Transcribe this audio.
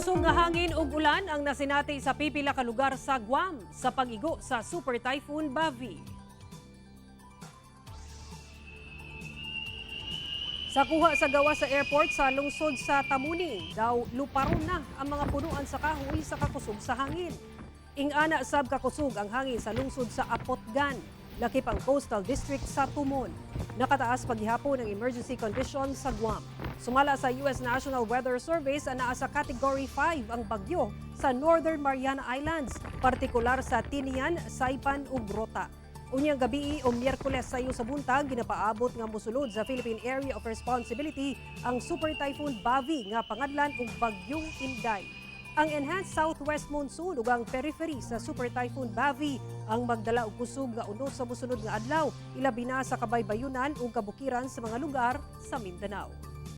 Kusog nga hangin ug ulan ang nasinati sa pipila ka lugar sa Guam sa pag-igo sa Super Typhoon Bavi. Sa kuha sa gawa sa airport sa lungsod sa Tamuning, daw luparon na ang mga punuan sa kahoy sa kakusog sa hangin. Ing-ana sab kakusog ang hangin sa lungsod sa Apotgan, lakip ang coastal district sa Tumon. Nakataas paghihapon ang emergency condition sa Guam. Sumala sa US National Weather Service, naa sa Category 5 ang bagyo sa Northern Mariana Islands, partikular sa Tinian, Saipan ug Rota. Unyang gabi o Miyerkules sayo sa buntag, ginapaabot nga mosulod sa Philippine Area of Responsibility ang Super Typhoon Bavi nga pangadlan ug bagyong Inday. Ang enhanced southwest monsoon ug ang periphery sa Super Typhoon Bavi ang magdala og kusog nga unos sa mosunod nga adlaw, ilabi na sa kabaybayunan ug kabukiran sa mga lugar sa Mindanao.